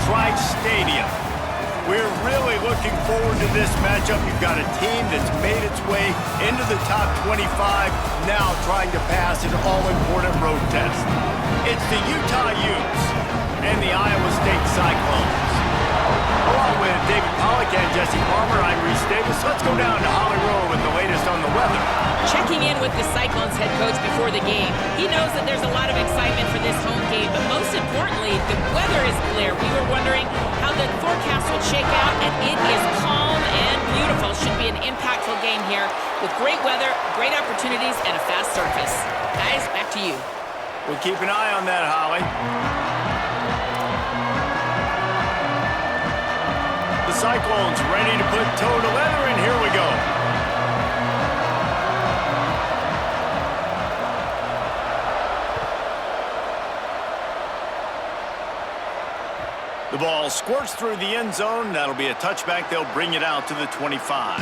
Trice Stadium. We're really looking forward to this matchup. You've got a team that's made its way into the top 25, now trying to pass an all-important road test. It's the Utah Utes and the Iowa State Cyclones. Along with David Pollack and Jesse Palmer, I'm Reese Davis. Let's go down to Holly Rowe with the latest on the weather. Checking in with the Cyclones head coach before the game. He knows that there's a lot of excitement for this home game, but most importantly, the weather is clear. We were wondering how the forecast would shake out, and it is calm and beautiful. Should be an impactful game here with great weather, great opportunities, and a fast surface. Guys, back to you. We'll keep an eye on that, Holly. The Cyclones ready to put toe to leather, and here we go. The ball squirts through the end zone. That'll be a touchback. They'll bring it out to the 25.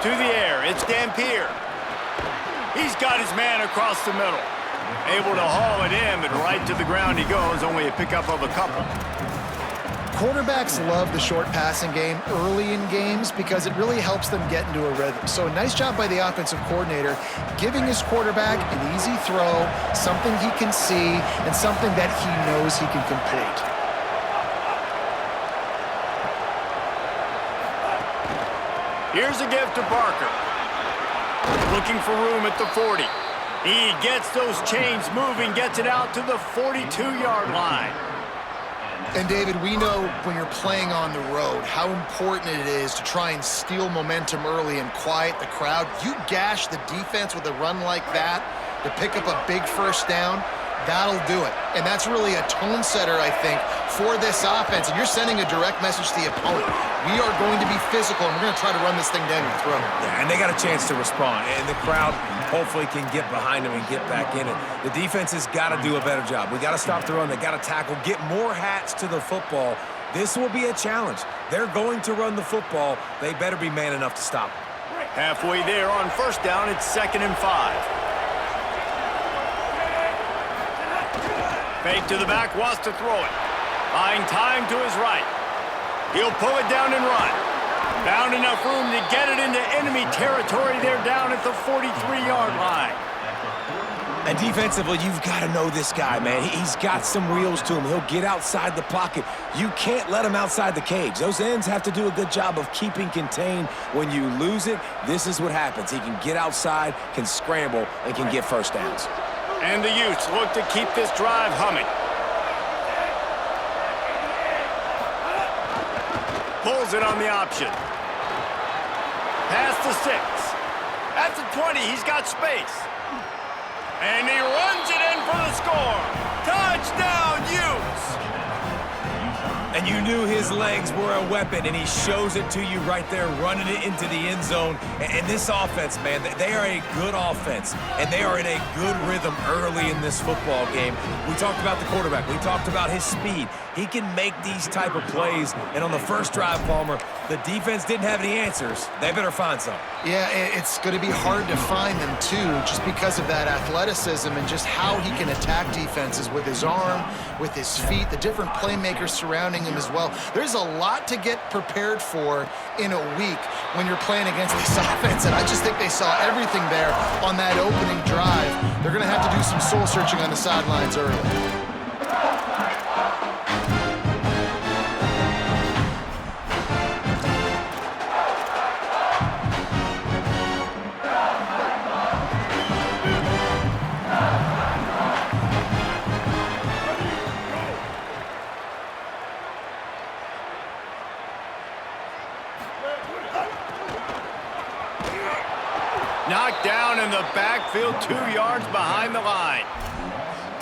To the air, it's Dampier. He's got his man across the middle. Able to haul it in, but right to the ground he goes. Only a pickup of a couple. Quarterbacks love the short passing game early in games because it really helps them get into a rhythm. So a nice job by the offensive coordinator giving his quarterback an easy throw, something he can see, and something that he knows he can complete. Here's a gift to Barker. Looking for room at the 40. He gets those chains moving, gets it out to the 42-yard line. And, David, we know when you're playing on the road how important it is to try and steal momentum early and quiet the crowd. You gash the defense with a run like that to pick up a big first down, that'll do it. And that's really a tone setter, I think, for this offense. And you're sending a direct message to the opponent. We are going to be physical, and we're going to try to run this thing down your throat. Yeah, and they got a chance to respond. And the crowd hopefully can get behind them and get back in it. The defense has got to do a better job. We got to stop the run. They got to tackle, get more hats to the football. This will be a challenge. They're going to run the football. They better be man enough to stop it. Halfway there on first down, it's 2nd and 5. Fake to the back, wants to throw it. Buying time to his right. He'll pull it down and run. Found enough room to get it into enemy territory. They're down at the 43-yard line. And defensively, you've got to know this guy, man. He's got some wheels to him. He'll get outside the pocket. You can't let him outside the cage. Those ends have to do a good job of keeping contained. When you lose it, this is what happens. He can get outside, can scramble, and can get first downs. And the Utes look to keep this drive humming. Pulls it on the option. Past the 6. At the 20, he's got space. And he runs it in for the score. Touchdown, Utes! And you knew his legs were a weapon, and he shows it to you right there, running it into the end zone. And this offense, man, they are a good offense, and they are in a good rhythm early in this football game. We talked about the quarterback. We talked about his speed. He can make these type of plays, and on the first drive, Palmer, the defense didn't have any answers. They better find some. Yeah, it's going to be hard to find them, too, just because of that athleticism and just how he can attack defenses with his arm, with his feet, the different playmakers surrounding him as well. There's a lot to get prepared for in a week when you're playing against this offense, and I just think they saw everything there on that opening drive. They're going to have to do some soul-searching on the sidelines early. Knocked down in the backfield, 2 yards behind the line.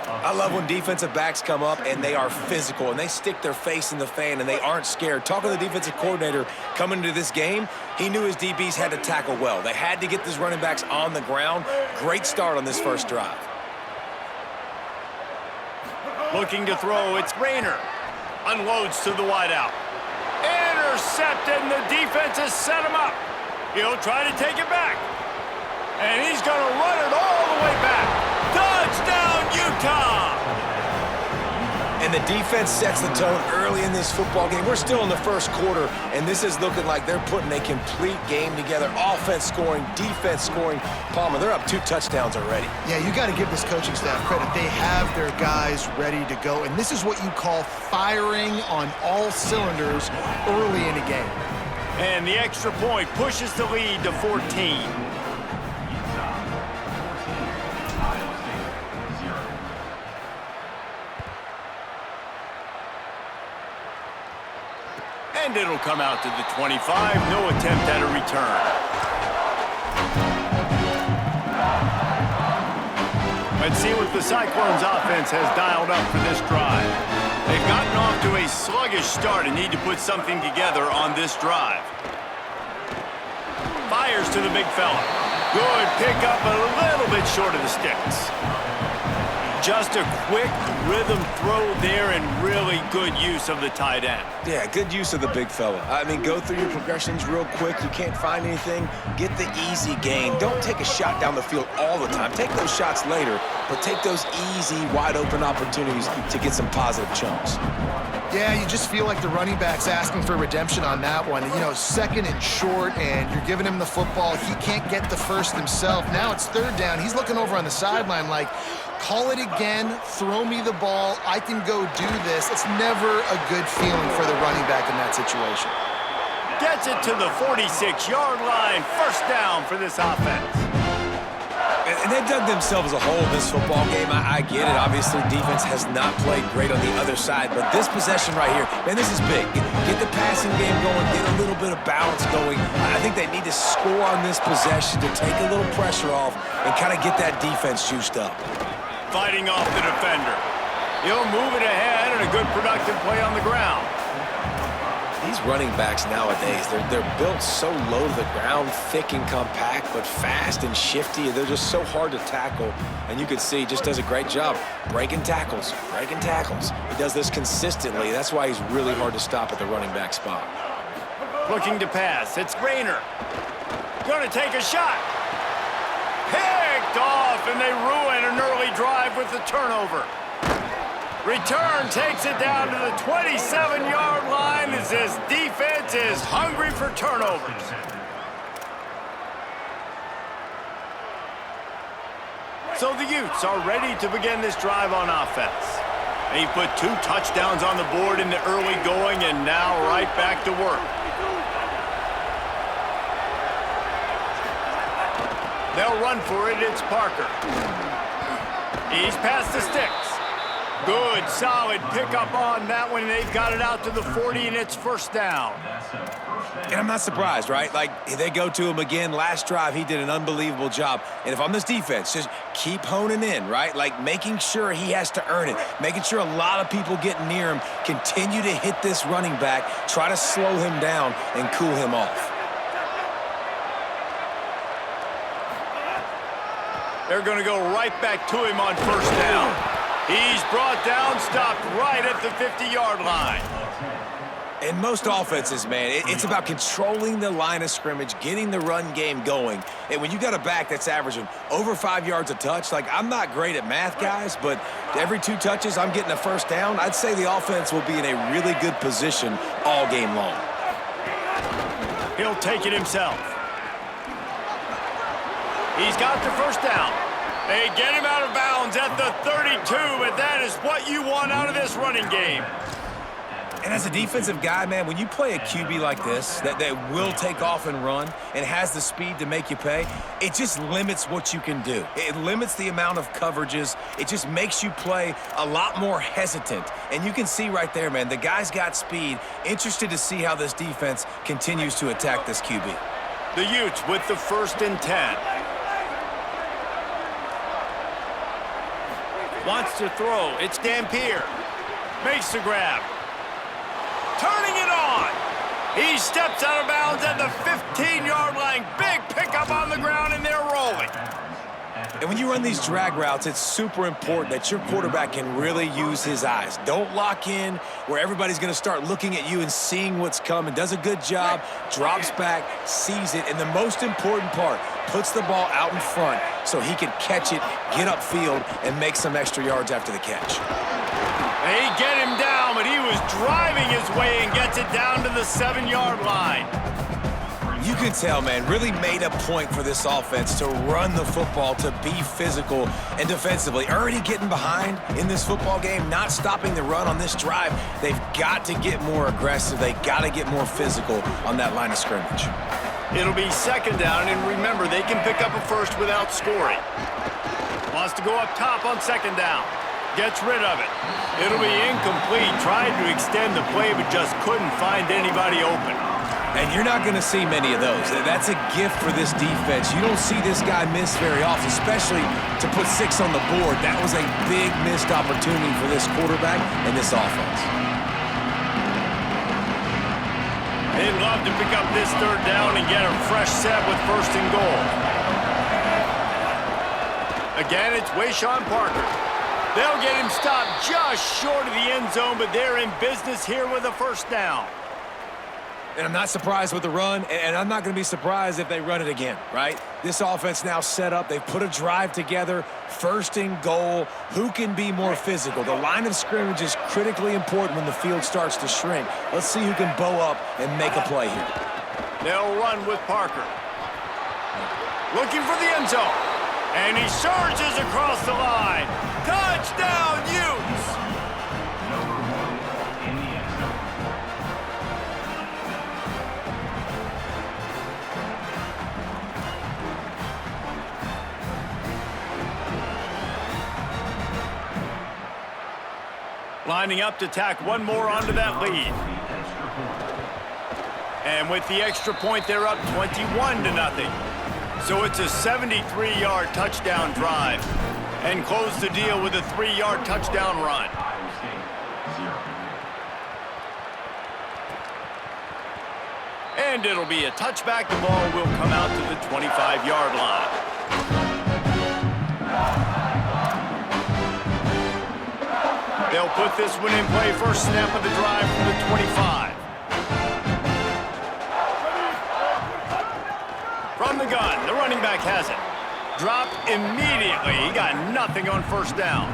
I love when defensive backs come up and they are physical and they stick their face in the fan and they aren't scared. Talking to the defensive coordinator coming into this game, he knew his DBs had to tackle well. They had to get these running backs on the ground. Great start on this first drive. Looking to throw, it's Rayner. Unloads to the wideout. Intercepted, and the defense has set him up. He'll try to take it back. And he's going to run it all the way back. Touchdown, Utah! And the defense sets the tone early in this football game. We're still in the first quarter, and this is looking like they're putting a complete game together. Offense scoring, defense scoring. Palmer, they're up 2 touchdowns already. Yeah, you got to give this coaching staff credit. They have their guys ready to go, and this is what you call firing on all cylinders early in a game. And the extra point pushes the lead to 14. And it'll come out to the 25. No attempt at a return. Let's see what the Cyclones offense has dialed up for this drive. They've gotten off to a sluggish start and need to put something together on this drive. Fires to the big fella. Good pickup, a little bit short of the sticks. Just a quick rhythm throw there and really good use of the tight end. Yeah, good use of the big fella. I mean, go through your progressions real quick. You can't find anything, get the easy gain. Don't take a shot down the field all the time. Take those shots later, but take those easy, wide-open opportunities to get some positive chunks. Yeah, you just feel like the running back's asking for redemption on that one. You know, 2nd and short, and you're giving him the football. He can't get the first himself. Now it's 3rd down. He's looking over on the sideline like, call it again, throw me the ball, I can go do this. It's never a good feeling for the running back in that situation. Gets it to the 46-yard line. 1st down for this offense. And they've dug themselves a hole in this football game. I get it. Obviously, defense has not played great on the other side. But this possession right here, man, this is big. Get the passing game going. Get a little bit of balance going. I think they need to score on this possession to take a little pressure off and kind of get that defense juiced up. Fighting off the defender. He'll move it ahead and a good productive play on the ground. These running backs nowadays, they're built so low to the ground, thick and compact, but fast and shifty. They're just so hard to tackle. And you can see he just does a great job breaking tackles. He does this consistently. That's why he's really hard to stop at the running back spot. Looking to pass. It's Rainer. Going to take a shot. Picked off, and they ruin an early drive with the turnover. Return takes it down to the 27-yard line as this defense is hungry for turnovers. So the Utes are ready to begin this drive on offense. They put 2 touchdowns on the board in the early going and now right back to work. They'll run for it. It's Parker. He's past the sticks. Good, solid pickup on that one. They've got it out to the 40, and it's 1st down. And I'm not surprised, right? Like, they go to him again. Last drive, he did an unbelievable job. And if I'm this defense, just keep honing in, right? Like, making sure he has to earn it. Making sure a lot of people get near him. Continue to hit this running back. Try to slow him down and cool him off. They're going to go right back to him on 1st down. He's brought down, stopped right at the 50-yard line. In most offenses, man, it's about controlling the line of scrimmage, getting the run game going. And when you got a back that's averaging over 5 yards a touch, like, I'm not great at math, guys, but every 2 touches, I'm getting a 1st down. I'd say the offense will be in a really good position all game long. He'll take it himself. He's got the 1st down. They get him out of bounds at the 32, but that is what you want out of this running game. And as a defensive guy, man, when you play a QB like this, that will take off and run and has the speed to make you pay, it just limits what you can do. It limits the amount of coverages. It just makes you play a lot more hesitant. And you can see right there, man, the guy's got speed. Interested to see how this defense continues to attack this QB. The Utes with the 1st and 10. Wants to throw. It's Dampier. Makes the grab. Turning it on. He steps out of bounds at the 15-yard line. Big pickup on the ground, and they're rolling. And when you run these drag routes, it's super important that your quarterback can really use his eyes. Don't lock in where everybody's going to start looking at you and seeing what's coming. Does a good job, drops back, sees it, and the most important part, puts the ball out in front so he can catch it, get upfield, and make some extra yards after the catch. They get him down, but he was driving his way and gets it down to the 7-yard line. You can tell, man, really made a point for this offense to run the football, to be physical and defensively. Already getting behind in this football game, not stopping the run on this drive. They've got to get more aggressive. They got to get more physical on that line of scrimmage. It'll be 2nd down, and remember, they can pick up a first without scoring. Wants to go up top on 2nd down. Gets rid of it. It'll be incomplete. Tried to extend the play, but just couldn't find anybody open. And you're not going to see many of those. That's a gift for this defense. You don't see this guy miss very often, especially to put 6 on the board. That was a big missed opportunity for this quarterback and this offense. They'd love to pick up this 3rd down and get a fresh set with 1st and goal. Again, it's Wayshawn Parker. They'll get him stopped just short of the end zone, but they're in business here with a 1st down. And I'm not surprised with the run, and I'm not going to be surprised if they run it again, right? This offense now set up. They've put a drive together, 1st and goal. Who can be more physical? The line of scrimmage is critically important when the field starts to shrink. Let's see who can bow up and make a play here. They'll run with Parker. Looking for the end zone. And he surges across the line. Touchdown, Utes! Lining up to tack one more onto that lead. And with the extra point, they're up 21-0. So it's a 73-yard touchdown drive. And close the deal with a 3-yard touchdown run. And it'll be a touchback. The ball will come out to the 25-yard line. They'll put this one in play. First snap of the drive from the 25. From the gun, the running back has it. Dropped immediately. He got nothing on 1st down.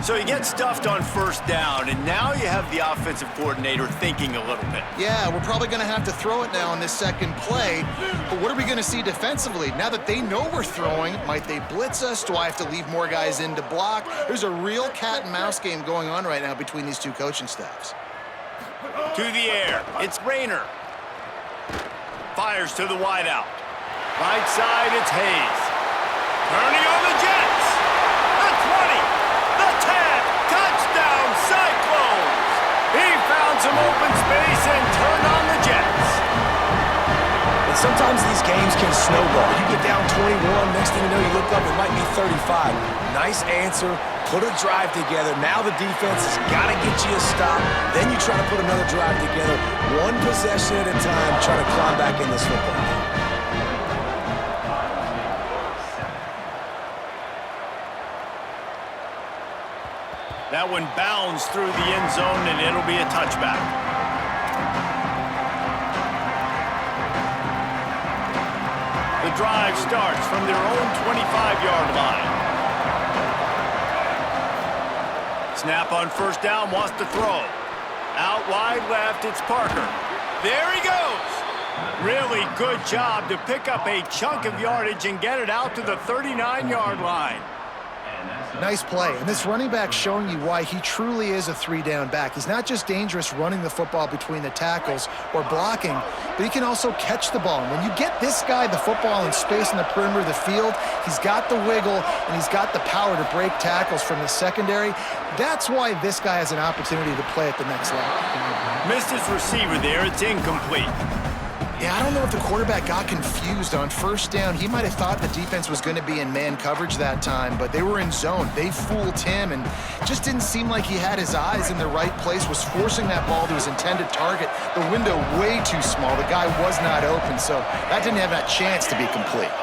So he gets stuffed on 1st down, and now you have the offensive coordinator thinking a little bit. Yeah, we're probably going to have to throw it now on this 2nd play. But what are we going to see defensively? Now that they know we're throwing, might they blitz us? Do I have to leave more guys in to block? There's a real cat and mouse game going on right now between these two coaching staffs. To the air, it's Rayner. Fires to the wideout. Right side, it's Hayes. Turning on the Jets. The 20. The 10. Touchdown, Cyclones. He found some open space and turned on the Jets. And sometimes these games can snowball. You get down 21, next thing you know, you look up, it might be 35. Nice answer. Put a drive together. Now the defense has got to get you a stop. Then you try to put another drive together. One possession at a time, try to climb back in this football game. That one bounds through the end zone, and it'll be a touchback. The drive starts from their own 25-yard line. Snap on 1st down, wants to throw. Out wide left, it's Parker. There he goes. Really good job to pick up a chunk of yardage and get it out to the 39-yard line. Nice play. And this running back showing you why he truly is a 3-down back. He's not just dangerous running the football between the tackles or blocking, but he can also catch the ball. And when you get this guy the football in space in the perimeter of the field, he's got the wiggle and he's got the power to break tackles from the secondary. That's why this guy has an opportunity to play at the next level. Missed his receiver there. It's incomplete. Yeah, I don't know if the quarterback got confused on 1st down. He might have thought the defense was going to be in man coverage that time, but they were in zone. They fooled him and just didn't seem like he had his eyes in the right place, was forcing that ball to his intended target. The window way too small. The guy was not open, so that didn't have that chance to be complete.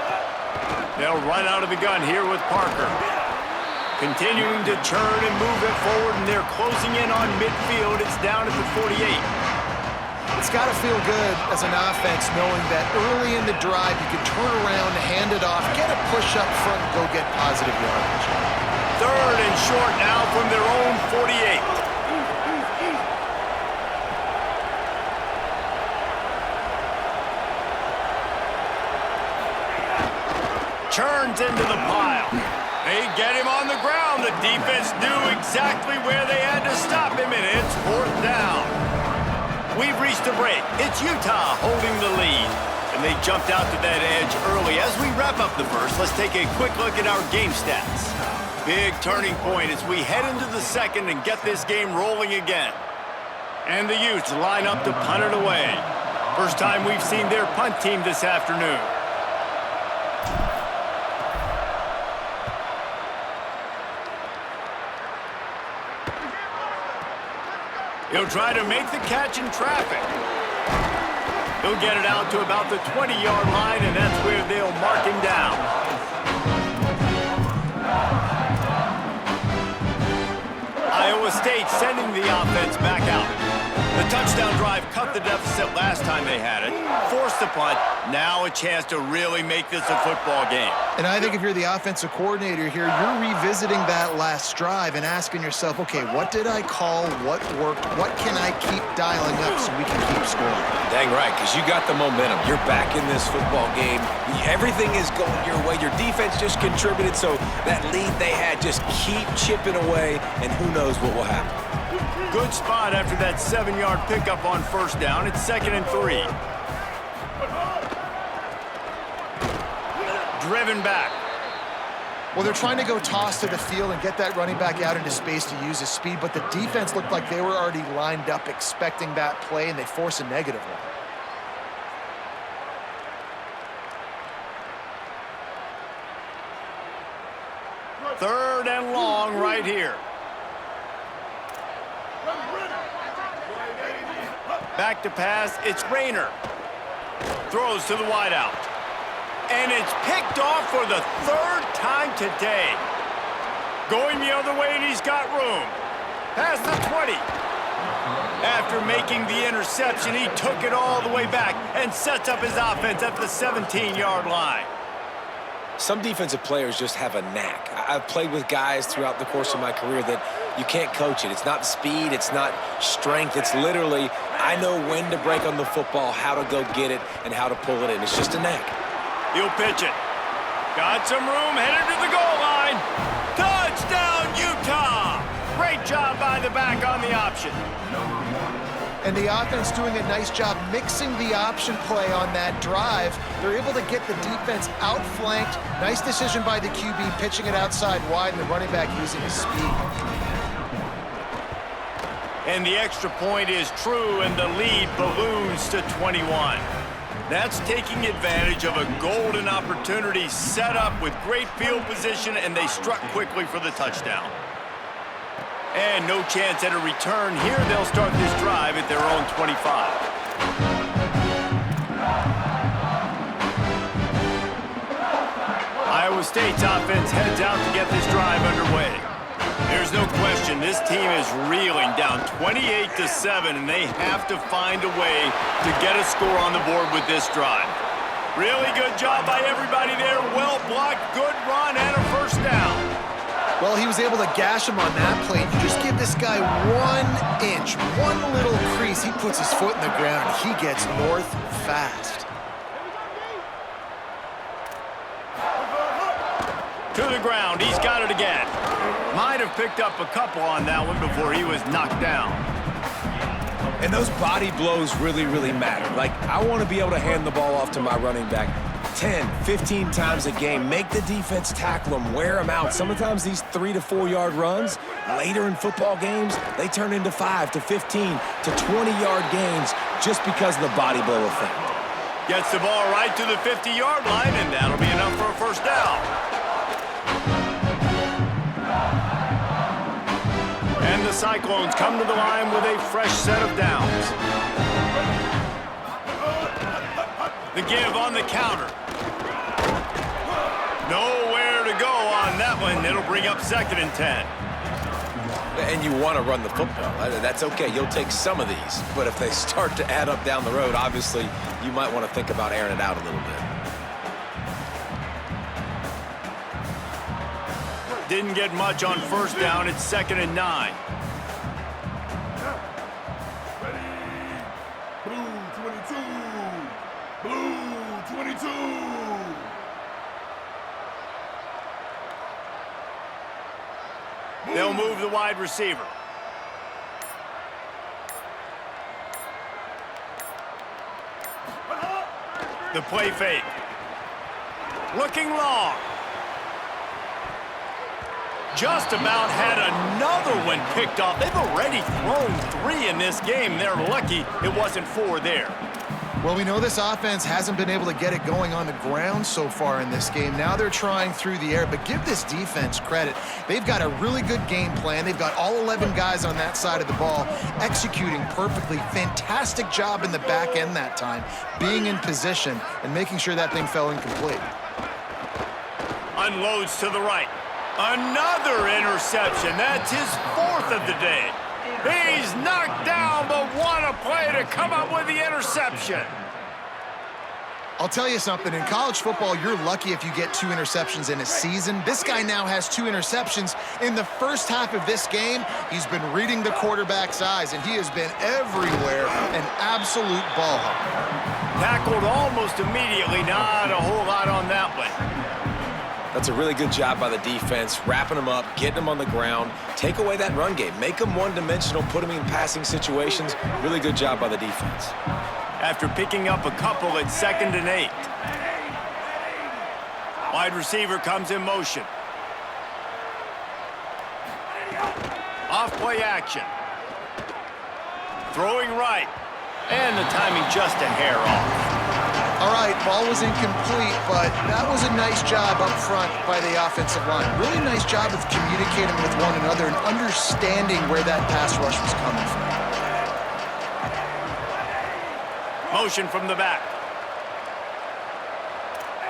They'll run out of the gun here with Parker. Continuing to churn and move it forward, and they're closing in on midfield. It's down at the 48. It's got to feel good as an offense knowing that early in the drive you can turn around, hand it off, get a push up front, and go get positive yardage. Third and short now from their own 48. Turns into the pile. They get him on the ground. The defense knew exactly where they had to stop him, and it's fourth down. We've reached a break. It's Utah holding the lead, and they jumped out to that edge early. As we wrap up the first, let's take a quick look at our game stats. Big turning point as we head into the second and get this game rolling again. And the Utes line up to punt it away. First time we've seen their punt team this afternoon. He'll try to make the catch in traffic. He'll get it out to about the 20-yard line, and that's where they'll mark him down. Iowa State sending the offense back out. The touchdown drive cut the deficit last time they had it, forced the punt. Now a chance to really make this a football game. And I think if you're the offensive coordinator here, you're revisiting that last drive and asking yourself, okay, what did I call? What worked? What can I keep dialing up so we can keep scoring? Dang right, because you got the momentum. You're back in this football game. Everything is going your way. Your defense just contributed, so that lead they had, just keep chipping away, and who knows what will happen. Good spot after that 7-yard pickup on first down. It's 2nd and 3. Driven back. Well, they're trying to go toss to the field and get that running back out into space to use his speed, but the defense looked like they were already lined up expecting that play, and they force a negative one. Third and long right here. Back to pass, it's Rayner. Throws to the wideout. And it's picked off for the third time today. Going the other way, and he's got room. Past the 20. After making the interception, he took it all the way back and sets up his offense at the 17-yard line. Some defensive players just have a knack. I've played with guys throughout the course of my career that you can't coach it. It's not speed, it's not strength. It's literally, I know when to break on the football, how to go get it, and how to pull it in. It's just a knack. He'll pitch it. Got some room, headed to the goal line. Touchdown, Utah! Great job by the back on the option. And the offense doing a nice job mixing the option play on that drive. They're able to get the defense outflanked. Nice decision by the QB, pitching it outside wide, and the running back using his speed. And the extra point is true, and the lead balloons to 21. That's taking advantage of a golden opportunity set up with great field position, and they struck quickly for the touchdown. And no chance at a return here. They'll start this drive at their own 25. Iowa State's offense heads out to get this drive underway. There's no question this team is reeling, down 28-7, and they have to find a way to get a score on the board with this drive. Really good job by everybody there. Well blocked, good run, and a first down. Well, he was able to gash him on that play. You just give this guy 1 inch, one little crease, he puts his foot in the ground, he gets north fast. To the ground, he's got it again. Might have picked up a couple on that one before he was knocked down. And those body blows really, really matter. Like, I want to be able to hand the ball off to my running back 10, 15 times a game. Make the defense tackle them, wear them out. Sometimes these 3 to 4 yard runs, later in football games, they turn into 5 to 15 to 20-yard gains just because of the body blow effect. Gets the ball right to the 50-yard line, and that'll be enough for a first down. And the Cyclones come to the line with a fresh set of downs. The give on the counter. Nowhere to go on that one. It'll bring up 2nd and 10. And you want to run the football. That's okay. You'll take some of these. But if they start to add up down the road, obviously, you might want to think about airing it out a little bit. Didn't get much on 1st down. It's 2nd and 9. Blue 22. They'll move the wide receiver. The play fake. Looking long. Just about had another one picked off. They've already thrown 3 in this game. They're lucky it wasn't 4 there. Well, we know this offense hasn't been able to get it going on the ground so far in this game. Now they're trying through the air, but give this defense credit. They've got a really good game plan. They've got all 11 guys on that side of the ball executing perfectly. Fantastic job in the back end that time, being in position and making sure that thing fell incomplete. Unloads to the right. Another interception. That's his 4th of the day. He's knocked down, but what a play to come up with the interception. I'll tell you something, in college football, you're lucky if you get 2 interceptions in a season. This guy now has 2 interceptions. In the first half of this game, he's been reading the quarterback's eyes, and he has been everywhere, an absolute ball hawk. Tackled almost immediately, not a whole lot on that one. That's a really good job by the defense, wrapping them up, getting them on the ground. Take away that run game. Make them one-dimensional, put them in passing situations. Really good job by the defense. After picking up a couple at 2nd and 8. Wide receiver comes in motion. Off play action. Throwing right. And the timing just a hair off. All right, ball was incomplete, but that was a nice job up front by the offensive line. Really nice job of communicating with one another and understanding where that pass rush was coming from. Motion from the back.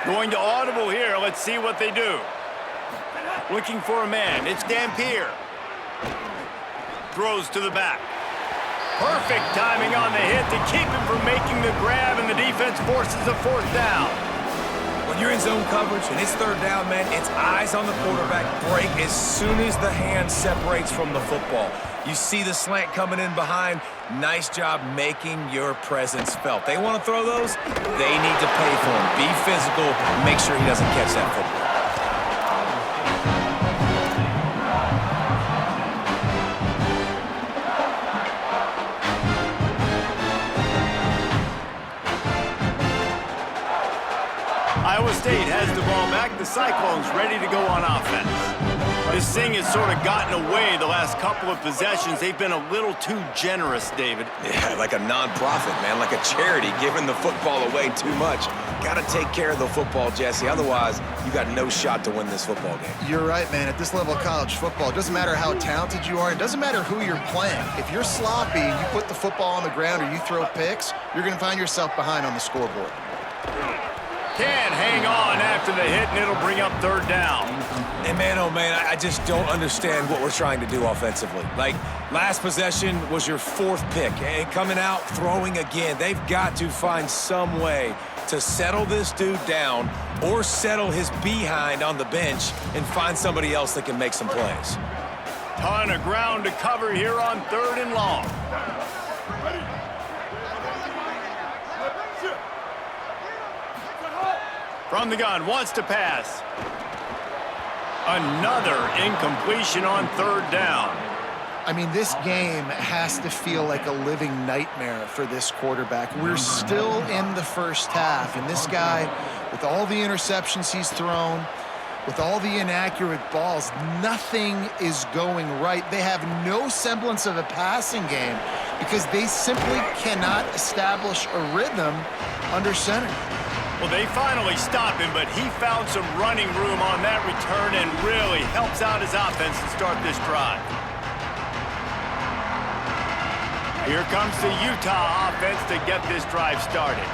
Going to audible here. Let's see what they do. Looking for a man. It's Dampier. Throws to the back. Perfect timing on the hit to keep him from making the grab, and the defense forces a 4th down. When you're in zone coverage and it's 3rd down, man, it's eyes on the quarterback. Break as soon as the hand separates from the football. You see the slant coming in behind. Nice job making your presence felt. They want to throw those, they need to pay for them. Be physical, make sure he doesn't catch that football. Iowa State has the ball back. The Cyclones ready to go on offense. This thing has sort of gotten away the last couple of possessions. They've been a little too generous, David. Yeah, like a non-profit, man, like a charity, giving the football away too much. Got to take care of the football, Jesse. Otherwise, you got no shot to win this football game. You're right, man. At this level of college football, it doesn't matter how talented you are. It doesn't matter who you're playing. If you're sloppy and you put the football on the ground or you throw picks, you're going to find yourself behind on the scoreboard. Can't hang on after the hit, and it'll bring up 3rd down. And man, oh man, I just don't understand what we're trying to do offensively. Like, last possession was your 4th pick, and coming out, throwing again. They've got to find some way to settle this dude down or settle his behind on the bench and find somebody else that can make some plays. Ton of ground to cover here on 3rd and long. From the gun, wants to pass. Another incompletion on 3rd down. I mean, this game has to feel like a living nightmare for this quarterback. We're still in the first half, and this guy, with all the interceptions he's thrown, with all the inaccurate balls, nothing is going right. They have no semblance of a passing game because they simply cannot establish a rhythm under center. Well, they finally stop him, but he found some running room on that return and really helps out his offense to start this drive. Here comes the Utah offense to get this drive started.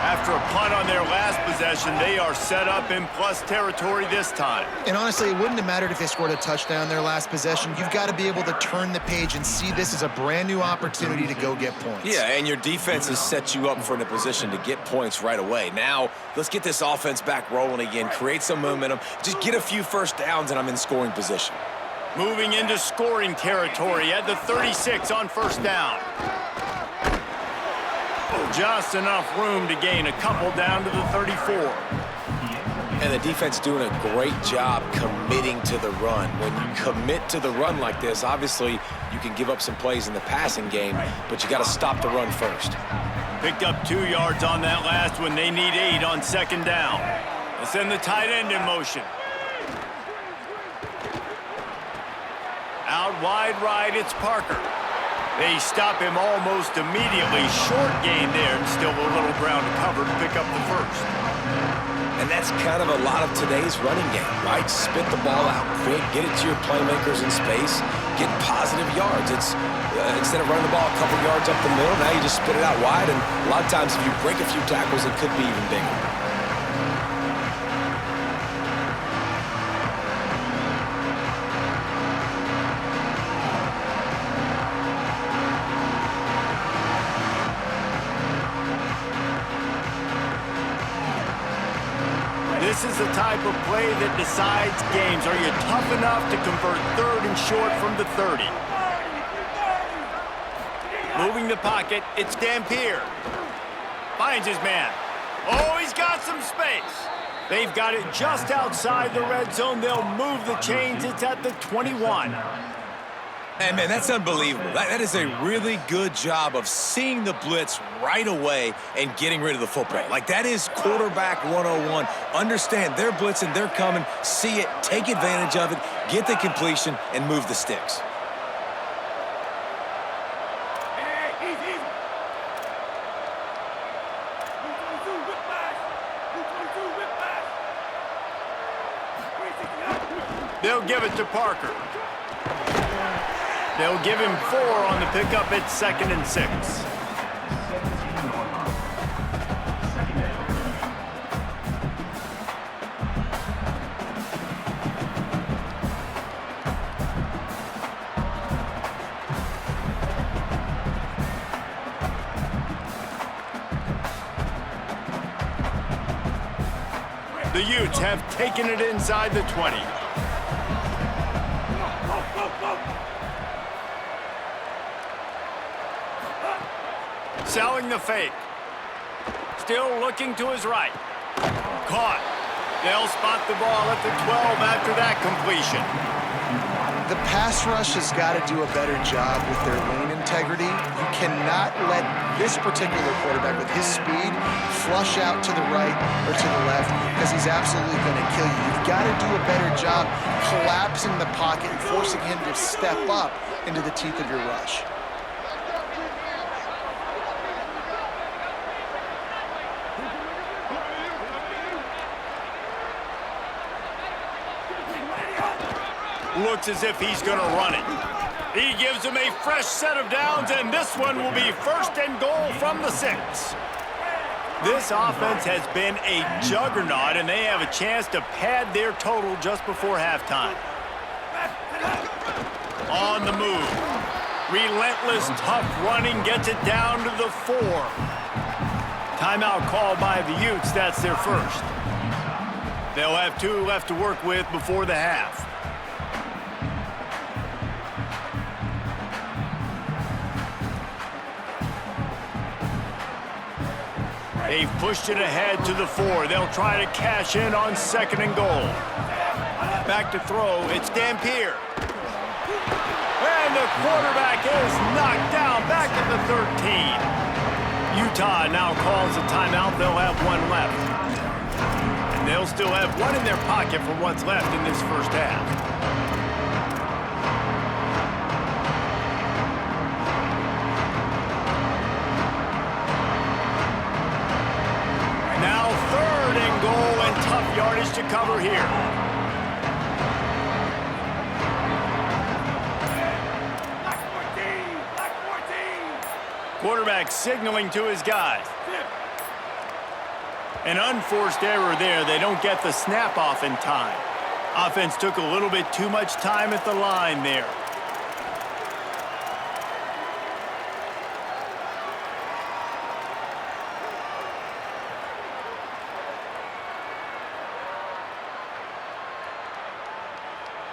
After a punt on their last possession, they are set up in plus territory this time. And honestly, it wouldn't have mattered if they scored a touchdown their last possession. You've got to be able to turn the page and see this as a brand new opportunity to go get points. Yeah, and your defense has set you up for a position to get points right away. Now, let's get this offense back rolling again, create some momentum, just get a few first downs, and I'm in scoring position. Moving into scoring territory at the 36 on first down. Just enough room to gain a couple down to the 34. And the defense doing a great job committing to the run. When you commit to the run like this, obviously you can give up some plays in the passing game, but you got to stop the run first. Picked up 2 yards on that last one. They need 8 on second down. Let's send the tight end in motion. Out wide right, it's Parker. They stop him almost immediately. Short gain there, and still a little ground to cover to pick up the first. And that's kind of a lot of today's running game, right? Spit the ball out quick, get it to your playmakers in space, get positive yards. It's instead of running the ball a couple yards up the middle, now you just spit it out wide, and a lot of times if you break a few tackles, it could be even bigger. This is the type of play that decides games. Are you tough enough to convert third and short from the 30? Moving the pocket, it's Dampier. Finds his man. Oh, he's got some space. They've got it just outside the red zone. They'll move the chains. It's at the 21. Hey, man, that's unbelievable. That is a really good job of seeing the blitz right away and getting rid of the football. Like, that is quarterback 101. Understand they're blitzing, they're coming, see it, take advantage of it, get the completion, and move the sticks. They'll give it to Parker. They'll give him 4 on the pickup at 2nd and 6. The Utes have taken it inside the 20. Selling the fake. Still looking to his right. Caught. They'll spot the ball at the 12 after that completion. The pass rush has got to do a better job with their lane integrity. You cannot let this particular quarterback with his speed flush out to the right or to the left because he's absolutely going to kill you. You've got to do a better job collapsing the pocket and forcing him to step up into the teeth of your rush. Looks as if he's going to run it. He gives him a fresh set of downs, and this one will be 1st and goal from the 6. This offense has been a juggernaut, and they have a chance to pad their total just before halftime. On the move. Relentless, tough running gets it down to the 4. Timeout called by the Utes. That's their first. They'll have 2 left to work with before the half. They've pushed it ahead to the 4. They'll try to cash in on 2nd and goal. Back to throw, it's Dampier. And the quarterback is knocked down back at the 13. Utah now calls a timeout. They'll have 1 left. And they'll still have 1 in their pocket for what's left in this first half. Tough yardage to cover here. Quarterback signaling to his guys. An unforced error there. They don't get the snap off in time. Offense took a little bit too much time at the line there.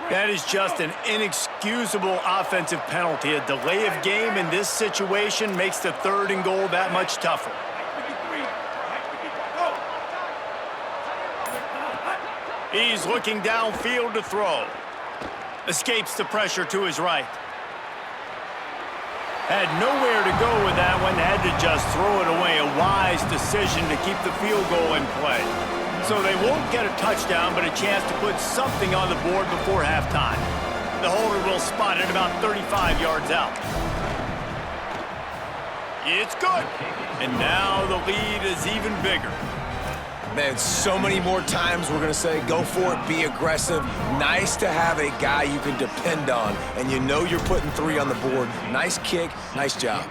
That is just an inexcusable offensive penalty. A delay of game in this situation makes the 3rd and goal that much tougher. He's looking downfield to throw. Escapes the pressure to his right. Had nowhere to go with that one. Had to just throw it away. A wise decision to keep the field goal in play. So they won't get a touchdown, but a chance to put something on the board before halftime. The holder will spot it about 35 yards out. It's good. And now the lead is even bigger. Man, so many more times we're going to say, go for it, be aggressive. Nice to have a guy you can depend on, and you know you're putting 3 on the board. Nice kick, nice job.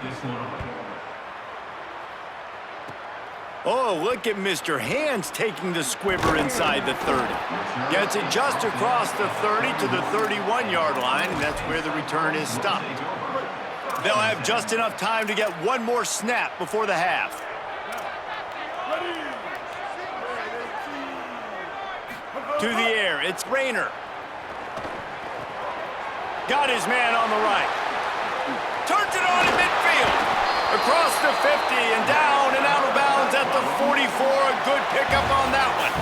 Oh, look at Mr. Hands taking the squibber inside the 30. Gets it just across the 30 to the 31-yard line, and that's where the return is stopped. They'll have just enough time to get one more snap before the half. To the air, it's Rayner. Got his man on the right. Turns it on in midfield. Across the 50 and down and out of bounds at the 44. A good pickup on that one.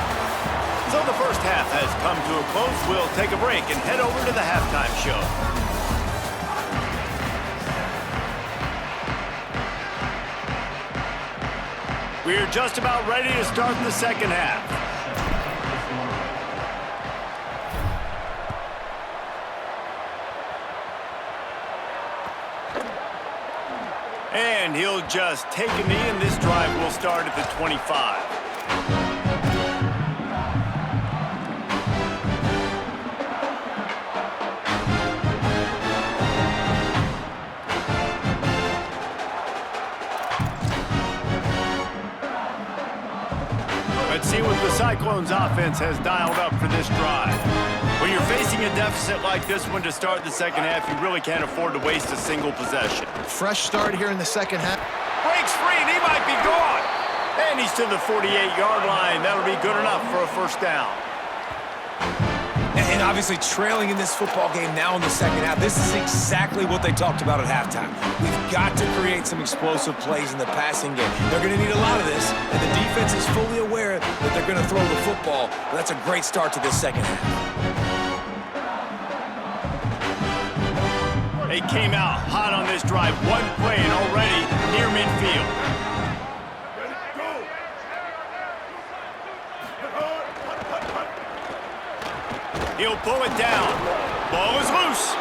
So the first half has come to a close. We'll take a break and head over to the halftime show. We're just about ready to start the second half. And he'll just take a knee, and this drive will start at the 25. Let's see what the Cyclones offense has dialed up for this drive. When you're facing a deficit like this one to start the second half, you really can't afford to waste a single possession. Fresh start here in the second half. Breaks free, and he might be gone. And he's to the 48-yard line. That'll be good enough for a first down. And obviously trailing in this football game now in the second half, this is exactly what they talked about at halftime. We've got to create some explosive plays in the passing game. They're going to need a lot of this, and the defense is fully aware that they're going to throw the football. But that's a great start to this second half. They came out hot on this drive. One play and already near midfield. He'll pull it down. Ball is loose.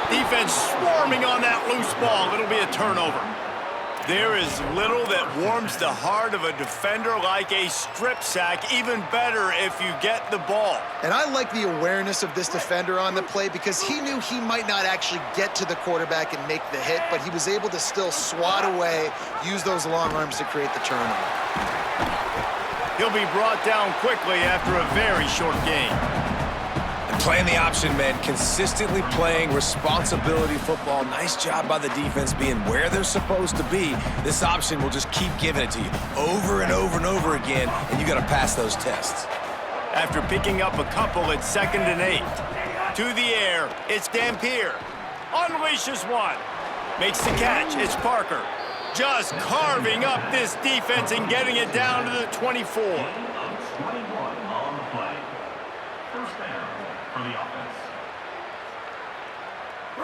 Defense swarming on that loose ball. It'll be a turnover. There is little that warms the heart of a defender like a strip sack. Even better if you get the ball. And I like the awareness of this defender on the play because he knew he might not actually get to the quarterback and make the hit, but he was able to still swat away, use those long arms to create the turnover. He'll be brought down quickly after a very short game. Playing the option, man, consistently playing responsibility football. Nice job by the defense being where they're supposed to be. This option will just keep giving it to you over and over and over again, and you got to pass those tests. After picking up a couple at 2nd and 8. To the air, it's Dampier. Unleashes one. Makes the catch, it's Parker. Just carving up this defense and getting it down to the 24.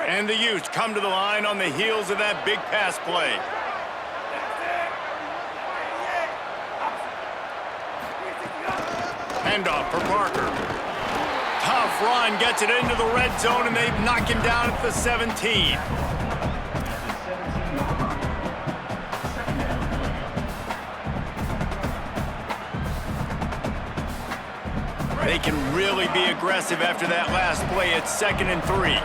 And the Utes come to the line on the heels of that big pass play. Handoff for Parker. Tough run, gets it into the red zone, and they knock him down at the 17. They can really be aggressive after that last play. It's 2nd and 3.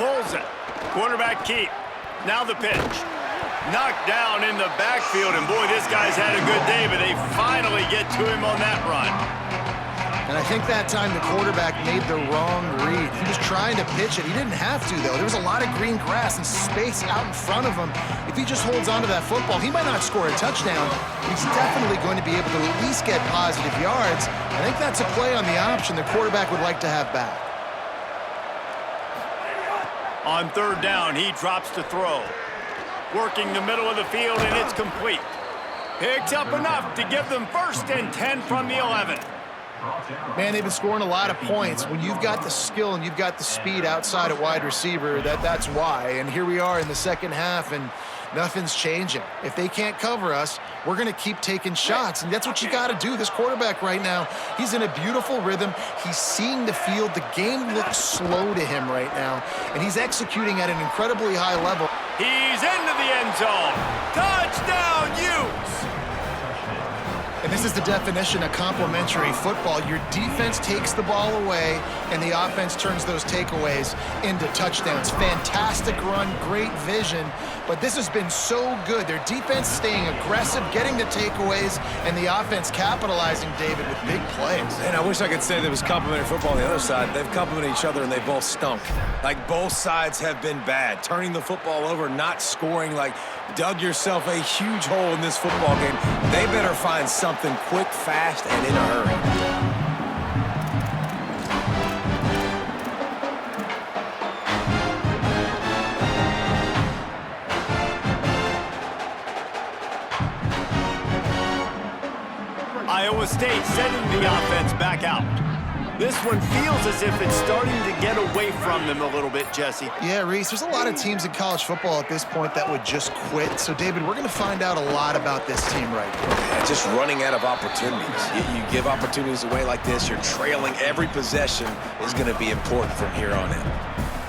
Pulls it. Quarterback keep. Now the pitch. Knocked down in the backfield, and boy, this guy's had a good day, but they finally get to him on that run. And I think that time the quarterback made the wrong read. He was trying to pitch it. He didn't have to, though. There was a lot of green grass and space out in front of him. If he just holds onto that football, he might not score a touchdown. He's definitely going to be able to at least get positive yards. I think that's a play on the option the quarterback would like to have back. On third down, he drops to throw. Working the middle of the field, and it's complete. Picks up enough to give them 1st and 10 from the 11. Man, they've been scoring a lot of points. When you've got the skill and you've got the speed outside at wide receiver, that's why. And here we are in the second half, and nothing's changing. If they can't cover us, we're going to keep taking shots, and that's what you got to do. This quarterback right now, he's in a beautiful rhythm. He's seeing the field. The game looks slow to him right now, and he's executing at an incredibly high level. He's into the end zone. Touchdown, Utes! And this is the definition of complementary football. Your defense takes the ball away, and the offense turns those takeaways into touchdowns. Fantastic run, great vision, but this has been so good. Their defense staying aggressive, getting the takeaways, and the offense capitalizing, David, with big plays. And I wish I could say there was complimentary football on the other side. They've complimented each other, and they both stunk. Like, both sides have been bad. Turning the football over, not scoring, like, dug yourself a huge hole in this football game. They better find something quick, fast, and in a hurry. Iowa State sending the offense back out. This one feels as if it's starting to get away from them a little bit, Jesse. Yeah, Reese, there's a lot of teams in college football at this point that would just quit. So, David, we're going to find out a lot about this team right now. Yeah, just running out of opportunities. You give opportunities away like this, you're trailing every possession is going to be important from here on in.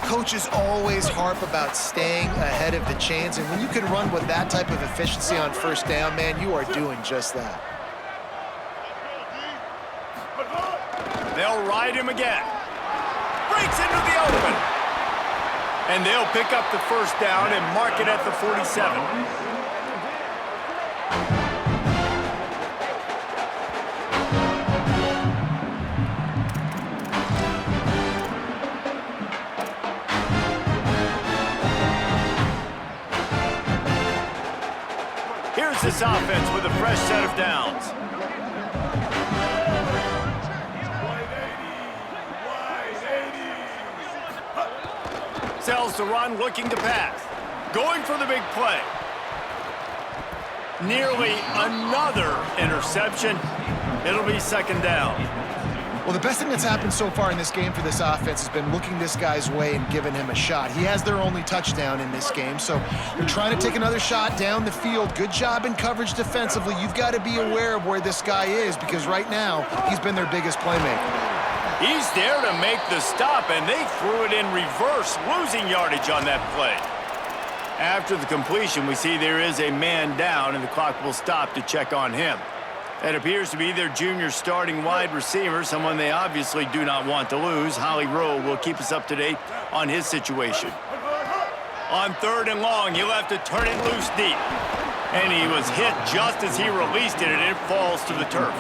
Coaches always harp about staying ahead of the chains, and when you can run with that type of efficiency on first down, man, you are doing just that. They'll ride him again. Breaks into the open. And they'll pick up the 1st down and mark it at the 47. Here's this offense with a fresh set of downs. Sells to run, looking to pass. Going for the big play. Nearly another interception. It'll be 2nd down. Well, the best thing that's happened so far in this game for this offense has been looking this guy's way and giving him a shot. He has their only touchdown in this game, so they're trying to take another shot down the field. Good job in coverage defensively. You've got to be aware of where this guy is because right now he's been their biggest playmaker. He's there to make the stop, and they threw it in reverse, losing yardage on that play. After the completion, we see there is a man down, and the clock will stop to check on him. That appears to be their junior starting wide receiver, someone they obviously do not want to lose. Holly Rowe will keep us up to date on his situation. On 3rd and long, he'll have to turn it loose deep. And he was hit just as he released it, and it falls to the turf.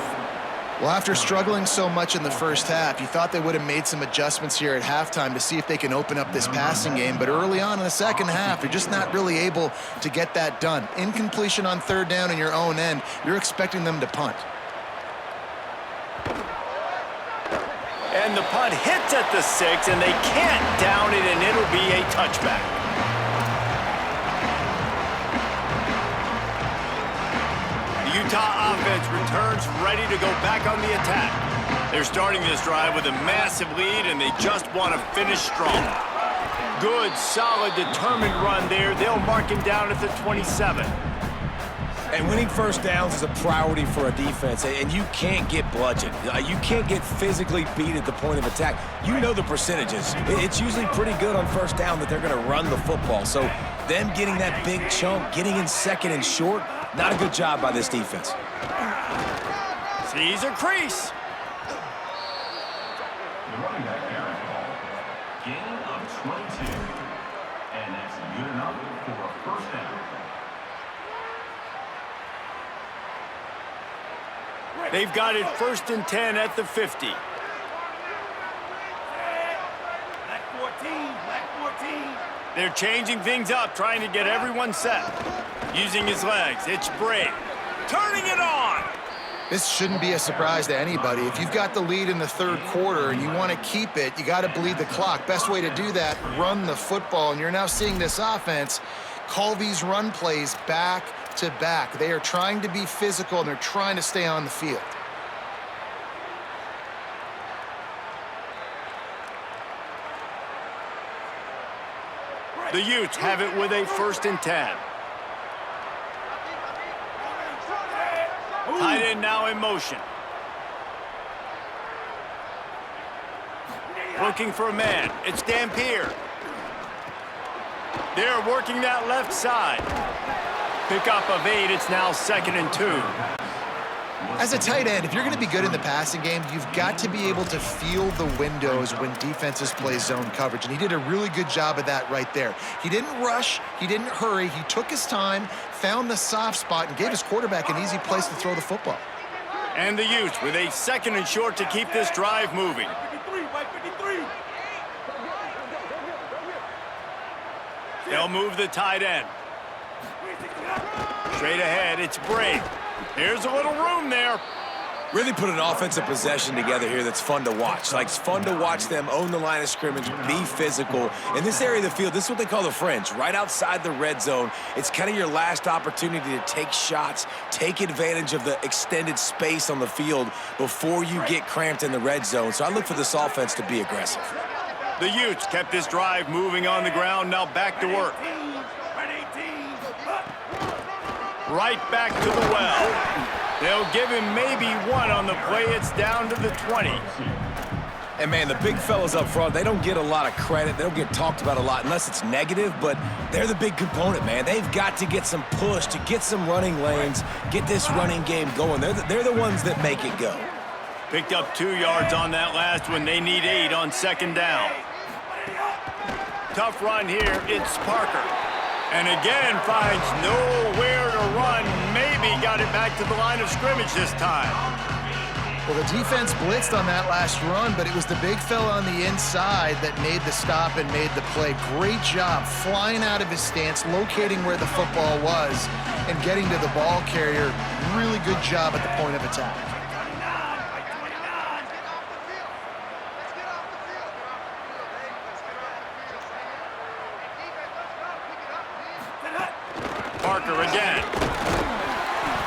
Well, after struggling so much in the first half, you thought they would have made some adjustments here at halftime to see if they can open up this passing game. But early on in the second half, they're just not really able to get that done. Incompletion on 3rd down in your own end, you're expecting them to punt. And the punt hits at the 6, and they can't down it, and it'll be a touchback. The Utah offense returns ready to go back on the attack. They're starting this drive with a massive lead, and they just want to finish strong. Good, solid, determined run there. They'll mark him down at the 27. And winning 1st downs is a priority for a defense, and you can't get bludgeoned. You can't get physically beat at the point of attack. You know the percentages. It's usually pretty good on 1st down that they're going to run the football. So them getting that big chunk, getting in 2nd and short, not a good job by this defense. Sees a crease. The running back carry call. Gain of 22. And that's good enough for a 1st down. They've got it 1st and 10 at the 50. Black 14, black 14. They're changing things up, trying to get everyone set. Using his legs, it's Brave. Turning it on! This shouldn't be a surprise to anybody. If you've got the lead in the third quarter and you want to keep it, you got to bleed the clock. Best way to do that, run the football. And you're now seeing this offense call these run plays back to back. They are trying to be physical, and they're trying to stay on the field. The Utes have it with a 1st and 10. Tight end now in motion. Looking for a man. It's Dampier. They're working that left side. Pickup of 8. It's now 2nd and 2. As a tight end, if you're going to be good in the passing game, you've got to be able to feel the windows when defenses play zone coverage, and he did a really good job of that right there. He didn't rush, he didn't hurry, he took his time, found the soft spot, and gave his quarterback an easy place to throw the football. And the Utes with a 2nd and short to keep this drive moving. 53, white 53. They'll move the tight end. Straight ahead, it's Brave. Here's a little room there. Really put an offensive possession together here that's fun to watch. Like, it's fun to watch them own the line of scrimmage, be physical. In this area of the field, this is what they call the fringe, right outside the red zone. It's kind of your last opportunity to take shots, take advantage of the extended space on the field before you get cramped in the red zone. So I look for this offense to be aggressive. The Utes kept this drive moving on the ground, now back to work. Right back to the well. They'll give him maybe 1 on the play. It's down to the 20. And, man, the big fellas up front, they don't get a lot of credit. They don't get talked about a lot unless it's negative, but they're the big component, man. They've got to get some push, to get some running lanes, get this running game going. They're the ones that make it go. Picked up 2 yards on that last one. They need 8 on 2nd down. Tough run here. It's Parker. And again, finds nowhere to run. Maybe got it back to the line of scrimmage this time. Well, the defense blitzed on that last run, but it was the big fella on the inside that made the stop and made the play. Great job flying out of his stance, locating where the football was, and getting to the ball carrier. Really good job at the point of attack. Parker again.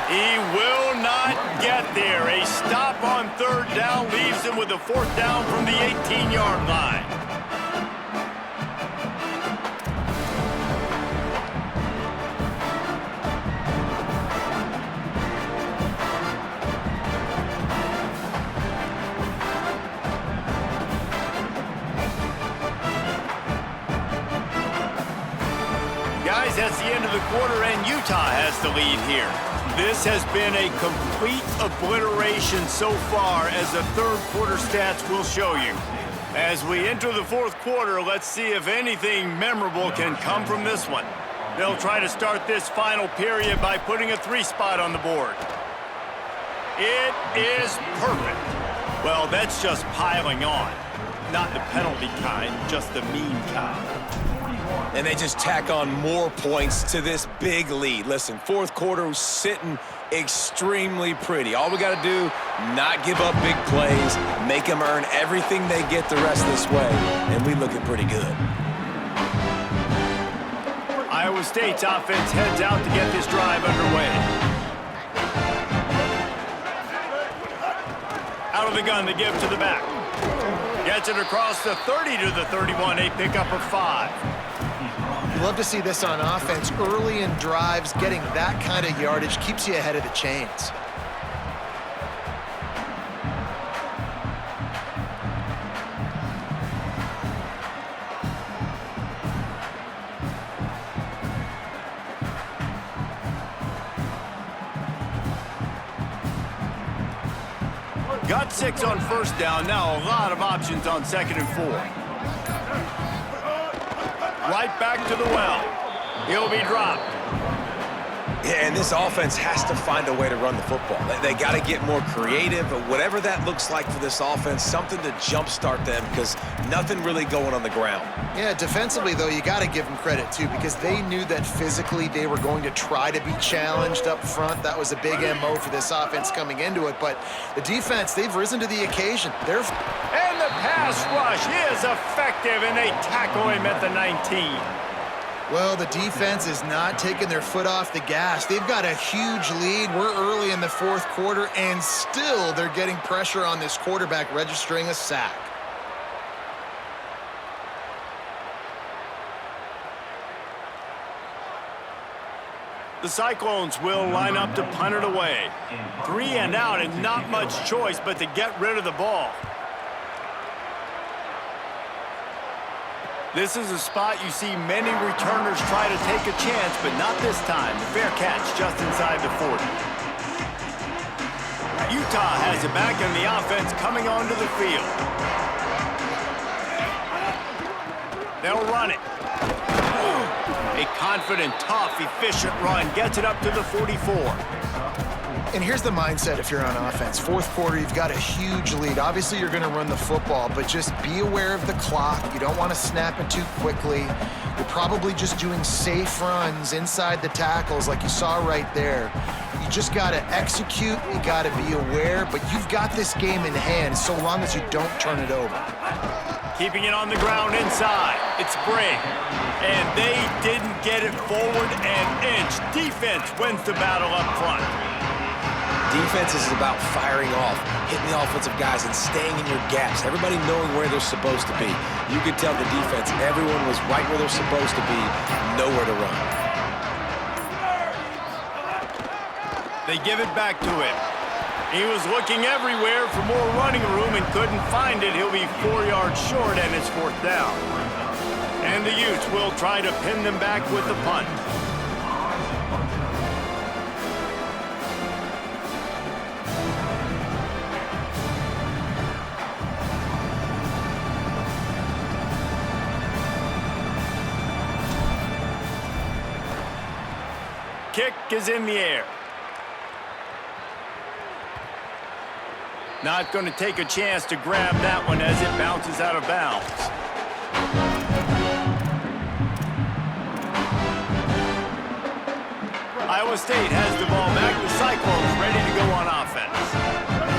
He will not get there. A stop on 3rd down leaves him with a 4th down from the 18-yard line. Guys, that's the end of the quarter, and Utah has the lead here. This has been a complete obliteration so far, as the third quarter stats will show you. As we enter the 4th quarter, let's see if anything memorable can come from this one. They'll try to start this final period by putting a 3 spot on the board. It is perfect. Well, that's just piling on. Not the penalty kind, just the mean kind. And they just tack on more points to this big lead. Listen, 4th quarter was sitting extremely pretty. All we got to do, not give up big plays, make them earn everything they get the rest of this way, and we looking pretty good. Iowa State's offense heads out to get this drive underway. Out of the gun, the give to the back. Gets it across the 30 to the 31, a pickup of 5. You love to see this on offense. Early in drives, getting that kind of yardage keeps you ahead of the chains. Got 6 on 1st down. Now a lot of options on 2nd and 4. Right back to the well. He'll be dropped. Yeah, and this offense has to find a way to run the football. They got to get more creative, but whatever that looks like for this offense, something to jumpstart them because nothing really going on the ground. Yeah, defensively, though, you got to give them credit, too, because they knew that physically they were going to try to be challenged up front. That was a big MO for this offense coming into it, but the defense, they've risen to the occasion. And the pass rush is effective, and they tackle him at the 19. Well, the defense is not taking their foot off the gas. They've got a huge lead. We're early in the fourth quarter, and still they're getting pressure on this quarterback, registering a sack. The Cyclones will line up to punt it away. 3 and out, and not much choice but to get rid of the ball. This is a spot you see many returners try to take a chance, but not this time. The fair catch just inside the 40. Utah has it back, and the offense coming onto the field. They'll run it. A confident, tough, efficient run gets it up to the 44. And here's the mindset if you're on offense. Fourth quarter, you've got a huge lead. Obviously, you're going to run the football, but just be aware of the clock. You don't want to snap it too quickly. You're probably just doing safe runs inside the tackles like you saw right there. You just got to execute. You got to be aware, but you've got this game in hand so long as you don't turn it over. Keeping it on the ground inside. It's Brigg. And they didn't get it forward an inch. Defense wins the battle up front. Defense is about firing off, hitting the offensive guys, and staying in your gaps. Everybody knowing where they're supposed to be. You could tell the defense, everyone was right where they're supposed to be, nowhere to run. They give it back to him. He was looking everywhere for more running room and couldn't find it. He'll be 4 yards short, and it's 4th down. And the Utes will try to pin them back with the punt. Kick is in the air. Not going to take a chance to grab that one as it bounces out of bounds. Iowa State has the ball back. The Cyclones ready to go on offense.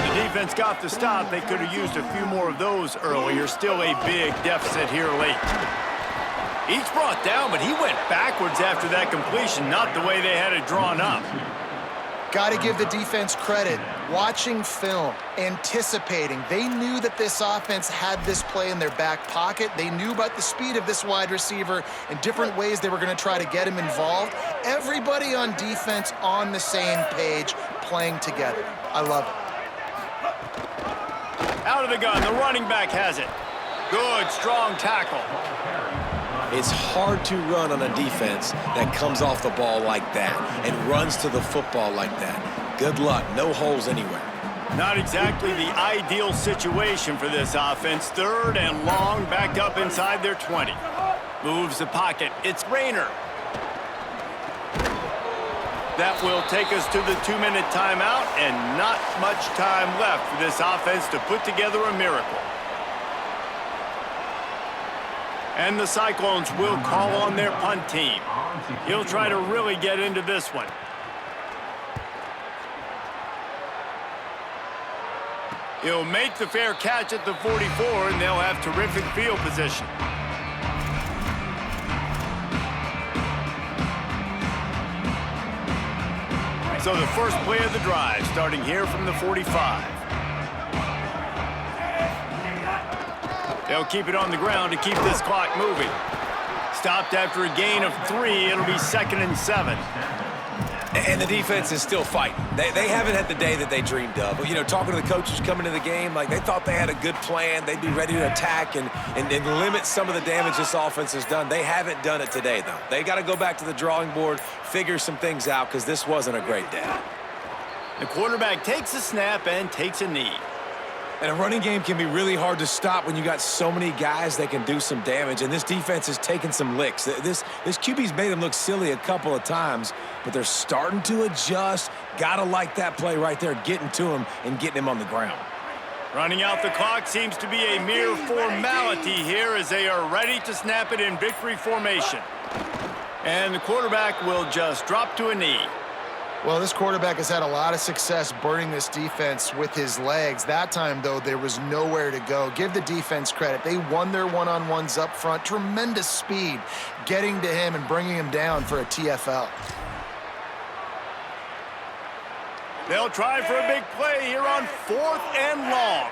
The defense got the stop. They could have used a few more of those earlier. Still a big deficit here late. Each brought down, but he went backwards after that completion, not the way they had it drawn up. Got to give the defense credit. Watching film, anticipating. They knew that this offense had this play in their back pocket. They knew about the speed of this wide receiver and different ways they were going to try to get him involved. Everybody on defense on the same page, playing together. I love it. Out of the gun, the running back has it. Good, strong tackle. It's hard to run on a defense that comes off the ball like that and runs to the football like that. Good luck. No holes anywhere. Not exactly the ideal situation for this offense. 3rd and long, backed up inside their 20. Moves the pocket. It's Rayner. That will take us to the 2-minute timeout, and not much time left for this offense to put together a miracle. And the Cyclones will call on their punt team. He'll try to really get into this one. He'll make the fair catch at the 44, and they'll have terrific field position. So the first play of the drive, starting here from the 45. They'll keep it on the ground to keep this clock moving. Stopped after a gain of 3. It'll be 2nd and 7. And the defense is still fighting. They haven't had the day that they dreamed of. But, you know, talking to the coaches coming into the game, like they thought they had a good plan. They'd be ready to attack and limit some of the damage this offense has done. They haven't done it today, though. They got to go back to the drawing board, figure some things out, because this wasn't a great day. The quarterback takes a snap and takes a knee. And a running game can be really hard to stop when you got so many guys that can do some damage, and this defense is taking some licks. This QB's made them look silly a couple of times, but they're starting to adjust. Gotta like that play right there, getting to him and getting him on the ground. Running out the clock seems to be a mere formality here as they are ready to snap it in victory formation. And the quarterback will just drop to a knee. Well, this quarterback has had a lot of success burning this defense with his legs. That time, though, there was nowhere to go. Give the defense credit. They won their one-on-ones up front. Tremendous speed getting to him and bringing him down for a TFL. They'll try for a big play here on 4th and long.